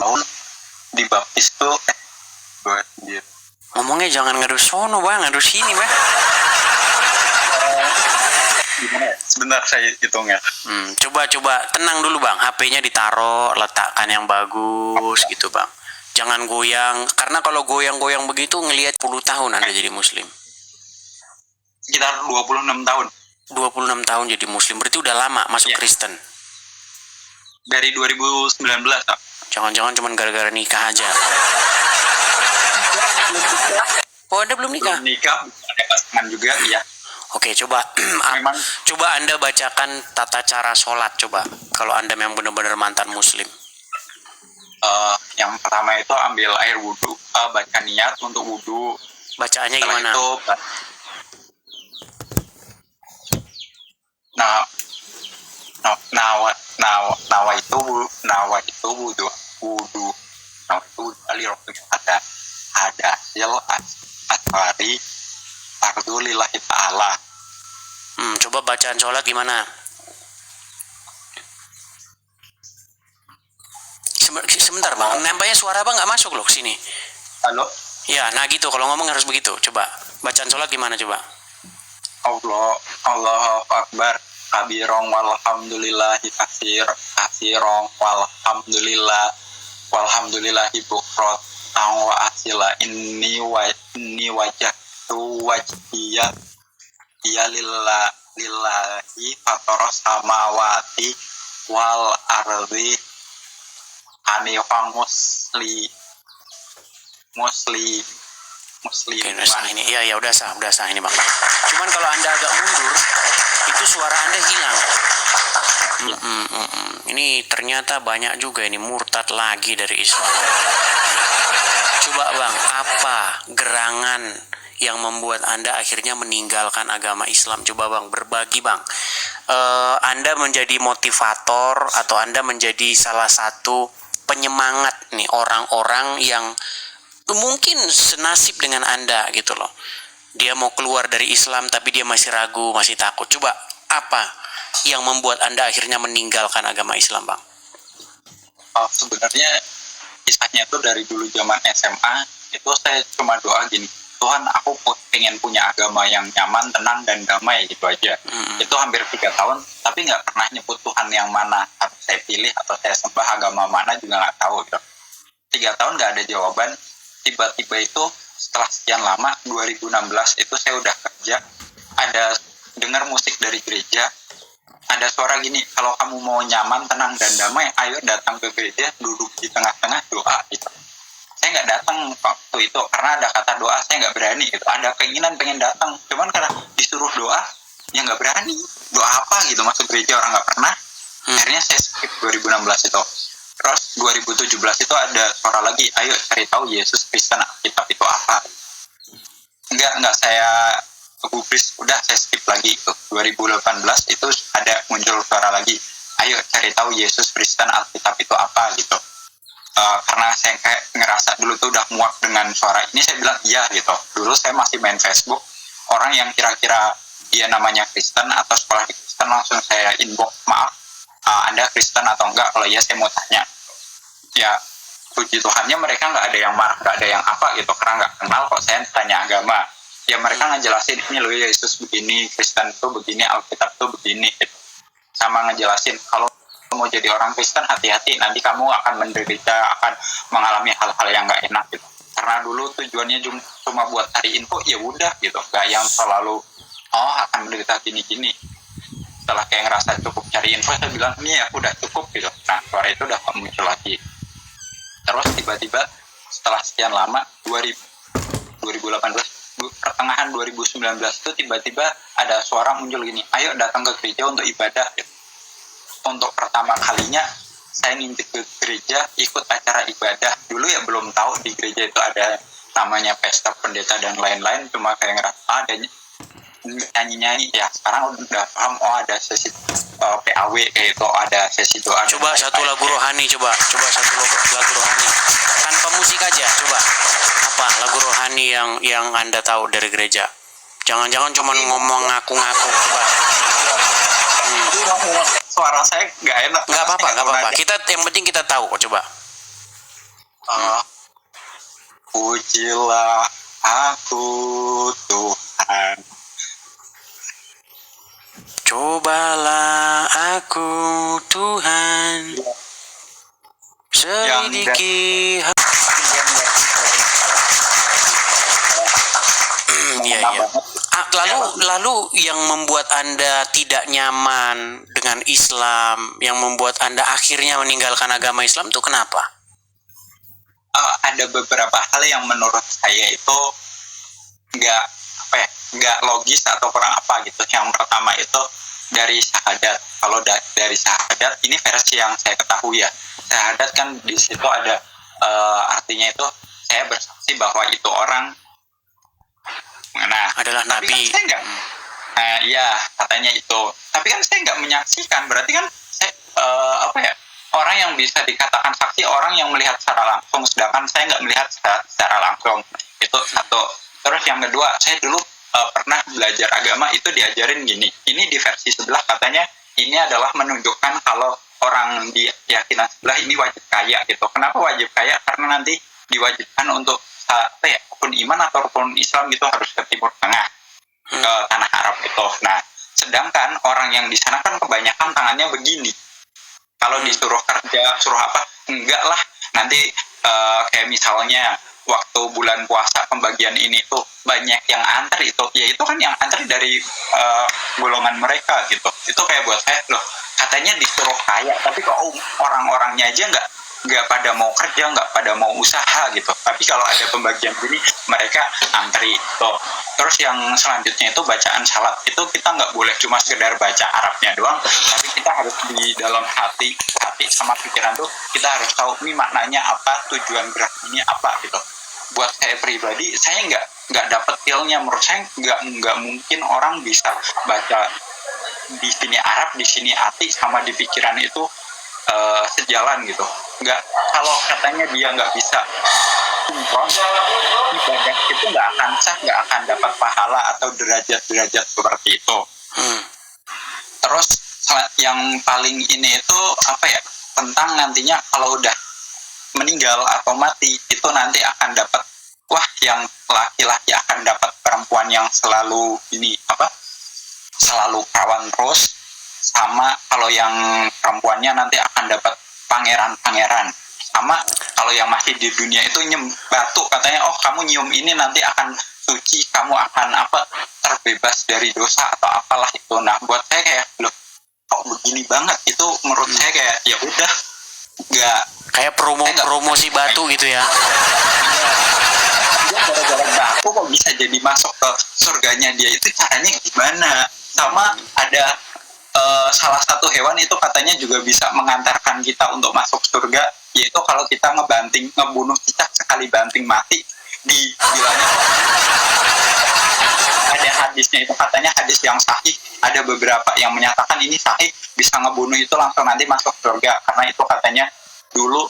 tahun dibaptis tuh buat dia. Ngomongnya jangan ngadu sono bang, ngadu sini bang. Gimana ya? Sebentar saya hitungnya. Coba tenang dulu bang, HP-nya ditaruh, letakkan yang bagus gitu bang. Jangan goyang, karena kalau goyang-goyang begitu ngelihat 10 tahun Anda jadi muslim. Sekitar 26 tahun. 26 tahun jadi muslim, berarti udah lama masuk Kristen. Dari 2019 tak? Jangan-jangan cuma gara-gara nikah aja. Oh Anda belum nikah? Belum nikah, ada pasangan juga, ya. Oke, coba coba Anda bacakan tata cara sholat coba. Kalau Anda memang benar-benar mantan muslim. Yang pertama itu ambil air wudhu, baca niat untuk wudhu. Bacaannya Setelah gimana? Itu, nawa itu wudhu alirohnya ada hasil aswari fardu lillahi ta'ala. Coba bacaan sholat gimana? Sebentar bang, nampaknya suara bang nggak masuk loh sini. Halo? Ya, nah gitu kalau ngomong harus begitu. Coba bacaan sholat gimana coba? Allahu Akbar kabirong walhamdulillahi kasirong walhamdulillahi bukrot wa asila inni wajahtu wajhiya lillahi fatoros samawati wal ardi hanifan muslim. Oke, udah sah ini. Iya, udah sah ini bang. Cuman kalau Anda agak mundur, itu suara Anda hilang. Ini ternyata banyak juga ini murtad lagi dari Islam. Coba bang, apa gerangan yang membuat Anda akhirnya meninggalkan agama Islam? Coba bang, berbagi bang. Anda menjadi motivator atau Anda menjadi salah satu penyemangat nih orang-orang yang mungkin senasib dengan Anda gitu loh. Dia mau keluar dari Islam tapi dia masih ragu, masih takut. Coba apa yang membuat Anda akhirnya meninggalkan agama Islam bang? Sebenarnya kisahnya itu dari dulu zaman SMA itu saya cuma doa gini, Tuhan aku pengen punya agama yang nyaman, tenang dan damai gitu aja. Itu hampir 3 tahun tapi nggak pernah nyebut Tuhan yang mana saya pilih atau saya sembah, agama mana juga nggak tahu gitu. 3 tahun nggak ada jawaban. Tiba-tiba itu setelah sekian lama 2016 itu saya udah kerja, ada dengar musik dari gereja, ada suara gini, kalau kamu mau nyaman, tenang dan damai, ayo datang ke gereja, duduk di tengah-tengah, doa gitu. Saya nggak datang waktu itu karena ada kata doa, saya nggak berani gitu. Ada keinginan pengen datang, cuman karena disuruh doa ya nggak berani. Doa apa gitu masuk gereja, orang nggak pernah. Akhirnya saya skip 2016 itu. Terus 2017 itu ada suara lagi, ayo cari tahu Yesus Kristen Alkitab itu apa. Enggak saya gubris, udah saya skip lagi. 2018 itu ada muncul suara lagi, ayo cari tahu Yesus Kristen Alkitab itu apa gitu. Karena saya kayak ngerasa dulu tuh udah muak dengan suara ini, saya bilang iya gitu. Dulu saya masih main Facebook, orang yang kira-kira dia namanya Kristen atau sekolah di Kristen langsung saya inbox, maaf Anda Kristen atau enggak, kalau iya saya mau tanya. Ya puji Tuhannya mereka nggak ada yang marah, nggak ada yang apa gitu, karena nggak kenal kok saya tanya agama. Ya mereka ngejelasin ini loh, Yesus begini, Kristen itu begini, Alkitab itu begini gitu. Sama ngejelasin kalau mau jadi orang Kristen hati-hati, nanti kamu akan menderita, akan mengalami hal-hal yang nggak enak gitu. Karena dulu tujuannya cuma buat cari info, ya udah gitu, nggak yang selalu akan menderita gini-gini. Setelah kayak ngerasa cukup cari info, saya bilang ini ya udah cukup gitu. Nah suara itu udah muncul lagi. Terus tiba-tiba setelah sekian lama 2018 pertengahan 2019 itu tiba-tiba ada suara muncul gini, ayo datang ke gereja untuk ibadah gitu. Untuk pertama kalinya saya ngintip ke gereja, ikut acara ibadah. Dulu ya belum tahu di gereja itu ada namanya pesta pendeta dan lain-lain, cuma kayak ngerasa ada nyanyi-nyanyi. Ya sekarang udah paham, ada sesi PAW kayak itu, ada sesi doa. Coba satu lagu rohani, coba satu lagu rohani tanpa musik aja. Coba apa lagu rohani yang Anda tahu dari gereja? Jangan-jangan cuma ngomong ngaku-ngaku. Coba. Suara saya nggak enak. Nggak apa-apa. Kita yang penting kita tahu kok. Coba. Pujilah aku Tuhan. Cobalah aku Tuhan, selidiki iya. Lalu yang membuat Anda tidak nyaman dengan Islam, yang membuat Anda akhirnya meninggalkan agama Islam itu kenapa? Ada beberapa hal yang menurut saya itu nggak logis atau kurang apa gitu. Yang pertama itu dari syahadat. Kalau dari syahadat, ini versi yang saya ketahui ya. Syahadat kan di situ ada artinya itu saya bersaksi bahwa itu orang adalah nabi. Kan saya nggak, iya katanya itu. Tapi kan saya nggak menyaksikan. Berarti kan saya orang yang bisa dikatakan saksi orang yang melihat secara langsung, sedangkan saya nggak melihat secara langsung. Itu satu. Terus yang kedua, saya dulu pernah belajar agama itu diajarin gini. Ini di versi sebelah katanya ini adalah menunjukkan kalau orang di keyakinan sebelah ini wajib kaya gitu. Kenapa wajib kaya? Karena nanti diwajibkan untuk rukun iman atau rukun Islam gitu harus ke Timur Tengah, ke tanah Arab itu. Nah, sedangkan orang yang di sana kan kebanyakan tangannya begini. Kalau disuruh kerja, suruh apa? Enggak lah. Nanti kayak misalnya waktu bulan puasa pembagian ini tuh banyak yang antri itu, ya itu kan yang antri dari golongan mereka gitu. Itu kayak buat saya loh, katanya disuruh kaya, tapi kok orang-orangnya aja nggak pada mau kerja, nggak pada mau usaha gitu. Tapi kalau ada pembagian gini, mereka antri tuh. Terus yang selanjutnya itu bacaan salat. Itu kita nggak boleh cuma sekedar baca Arabnya doang, tapi kita harus di dalam hati sama pikiran tuh kita harus tahu ini maknanya apa, tujuan gerak ini apa gitu. Buat saya pribadi, saya nggak dapet feel-nya. Menurut saya nggak mungkin orang bisa baca di sini Arab, di sini hati, sama di pikiran itu sejalan gitu. Nggak, kalau katanya dia nggak bisa sinkron, ibadah itu nggak akan sah, nggak akan dapat pahala atau derajat-derajat seperti itu. Terus yang paling ini itu apa ya, tentang nantinya kalau udah meninggal atau mati itu nanti akan dapat, wah yang laki-laki akan dapat perempuan yang selalu ini apa, selalu perawan terus, sama kalau yang perempuannya nanti akan dapat pangeran-pangeran. Sama kalau yang masih di dunia itu nyium batu, katanya oh kamu nyium ini nanti akan suci, kamu akan apa, terbebas dari dosa atau apalah itu. Nah buat saya kayak loh kok begini banget, itu menurut saya kayak ya udah nggak kayak promosi batu gitu ya. Dia gara-gara batu kok bisa jadi masuk ke surganya dia, itu caranya gimana? Sama ada salah satu hewan itu katanya juga bisa mengantarkan kita untuk masuk surga, yaitu kalau kita ngebunuh cicak sekali banting mati di bilangnya. Ada hadisnya itu, katanya hadis yang sahih, ada beberapa yang menyatakan ini sahih, bisa ngebunuh itu langsung nanti masuk surga, karena itu katanya dulu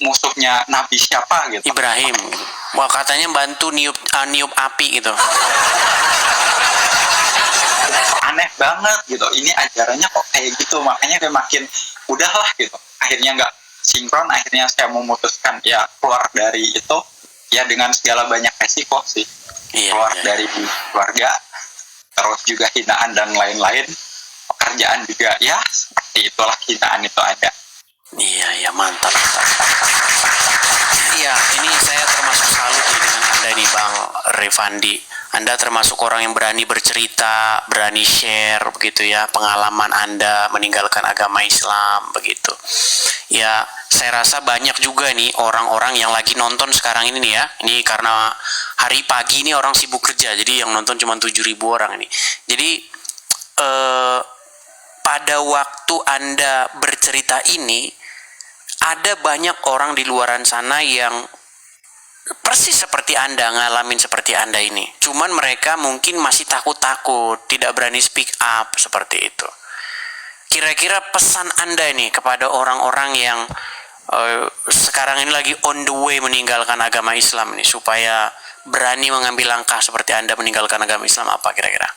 musuhnya Nabi siapa gitu, Ibrahim. Wah katanya bantu niup api gitu. Aneh banget gitu, ini ajarannya kok kayak gitu. Makanya kayak makin udahlah gitu, akhirnya nggak sinkron. Akhirnya saya memutuskan ya keluar dari itu ya dengan segala banyak resiko sih. Keluar dari keluarga, terus juga hinaan dan lain-lain. Pekerjaan juga ya seperti itulah, hinaan itu ada. Iya mantap. Iya, ini saya termasuk salut nih dengan Anda nih Bang Revandi. Anda termasuk orang yang berani bercerita, berani share begitu ya, pengalaman Anda meninggalkan agama Islam begitu. Ya, saya rasa banyak juga nih orang-orang yang lagi nonton sekarang ini nih ya. Ini karena hari pagi ini orang sibuk kerja, jadi yang nonton cuma 7.000 orang ini. Jadi pada waktu Anda bercerita ini, ada banyak orang di luaran sana yang persis seperti Anda, ngalamin seperti Anda ini. Cuman mereka mungkin masih takut-takut, tidak berani speak up seperti itu. Kira-kira pesan Anda ini kepada orang-orang yang sekarang ini lagi on the way meninggalkan agama Islam ini, supaya berani mengambil langkah seperti Anda meninggalkan agama Islam, apa kira-kira?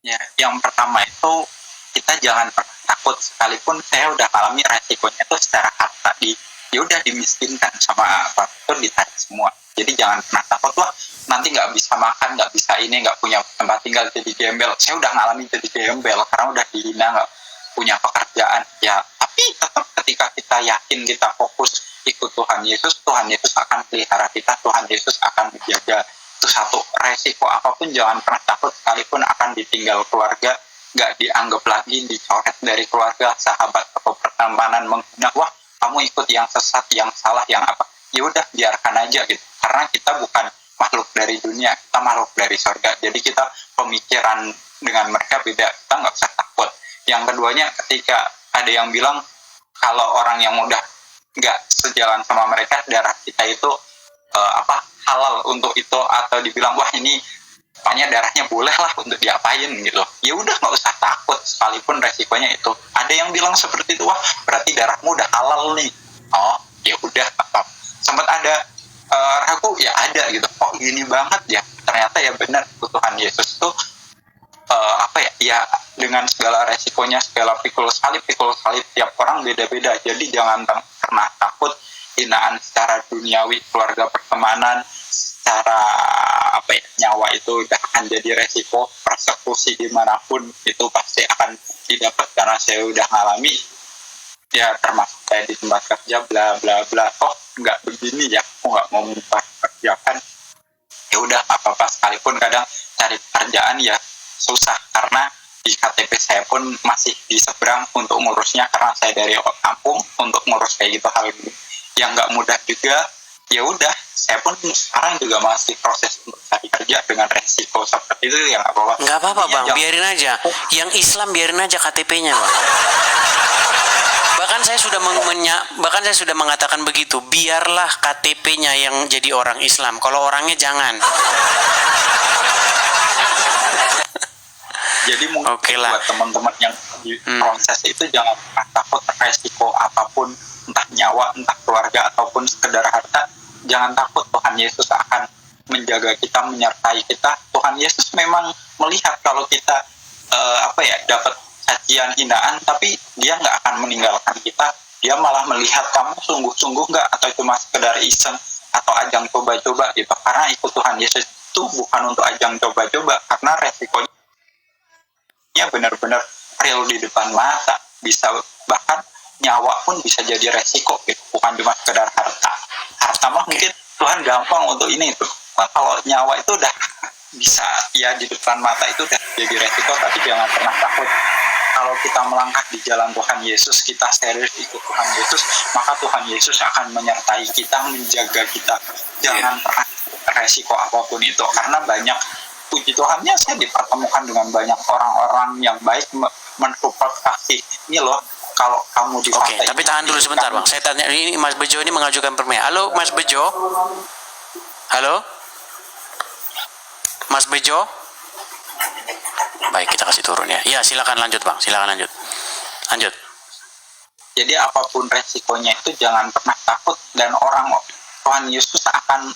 Ya, yang pertama itu kita jangan pernah takut, sekalipun saya udah alami resikonya itu secara harta di ya udah dimiskinkan sama apapun, ditarik semua. Jadi jangan pernah takut, wah nanti nggak bisa makan, nggak bisa ini, nggak punya tempat tinggal, jadi gembel. Saya udah ngalamin jadi gembel karena udah dihina, nggak punya pekerjaan. Ya tapi tetap ketika kita yakin, kita fokus ikut Tuhan Yesus akan pelihara kita, Tuhan Yesus akan menjaga. Itu satu. Resiko apapun jangan pernah takut, sekalipun akan ditinggal keluarga, nggak dianggap lagi, dicoret dari keluarga, sahabat atau pertemanan menghina, wah kamu ikut yang sesat, yang salah, yang apa, ya udah biarkan aja gitu, karena kita bukan makhluk dari dunia, kita makhluk dari surga. Jadi kita pemikiran dengan mereka beda, kita nggak usah takut. Yang keduanya, ketika ada yang bilang kalau orang yang udah nggak sejalan sama mereka, darah kita itu halal untuk itu, atau dibilang wah ini pokoknya darahnya boleh lah untuk diapain gitu, ya udah nggak usah takut sekalipun resikonya itu. Ada yang bilang seperti itu, wah berarti darahmu udah halal nih. Oh ya udah, sempat ada ragu, ya ada gitu, kok gini banget ya, ternyata ya benar, Tuhan Yesus tuh ya dengan segala resikonya, segala pikul salib tiap orang beda-beda. Jadi jangan pernah takut hinaan secara duniawi, keluarga, pertemanan, secara nyawa itu udah akan jadi resiko. Persekusi dimanapun itu pasti akan didapat, karena saya udah ngalami ya, termasuk saya di tempat kerja bla bla bla, nggak begini ya, aku nggak mau memperkerjakan, ya udah apa-apa. Sekalipun kadang cari pekerjaan ya susah, karena di KTP saya pun masih di seberang untuk ngurusnya, karena saya dari kampung, untuk ngurus kayak gitu hal yang nggak mudah juga. Ya udah, saya pun sekarang juga masih proses untuk cari kerja dengan resiko seperti itu, yang apa-apa. Nggak apa-apa bang, biarin aja. Yang Islam biarin aja KTP-nya bang. Bahkan saya sudah mengatakan begitu, biarlah KTP-nya yang jadi orang Islam, kalau orangnya jangan. Jadi mungkin buat teman-teman yang di proses itu, jangan pernah takut resiko apapun, entah nyawa, entah keluarga, ataupun sekedar harta. Jangan takut, Tuhan Yesus akan menjaga kita, menyertai kita. Tuhan Yesus memang melihat kalau kita dapat cacian, hinaan, tapi dia nggak akan meninggalkan kita. Dia malah melihat kamu sungguh-sungguh nggak, atau cuma sekedar iseng atau ajang coba-coba gitu. Karena ikut Tuhan Yesus itu bukan untuk ajang coba-coba, karena resikonya benar-benar real di depan mata. Bisa bahkan nyawa pun bisa jadi resiko gitu, bukan cuma sekedar harta. Harta mah mungkin Tuhan gampang untuk ini itu. Nah, kalau nyawa itu udah bisa ya di depan mata, itu udah jadi resiko. Tapi jangan pernah takut. Kalau kita melangkah di jalan Tuhan Yesus, kita serius ikut Tuhan Yesus, maka Tuhan Yesus akan menyertai kita, menjaga kita. Jangan pernah resiko apapun itu, karena banyak, puji Tuhannya, saya dipertemukan dengan banyak orang-orang yang baik, mensupport kasih. Ini loh, kalau kamu di Oke, tapi tahan dulu sebentar bang. Saya tanya, ini Mas Bejo ini mengajukan pertanyaan. Halo Mas Bejo. Halo Mas Bejo. Baik, kita kasih turun ya. Ya, silakan lanjut bang, silakan lanjut. Jadi apapun resikonya itu jangan pernah takut, dan Tuhan Yesus akan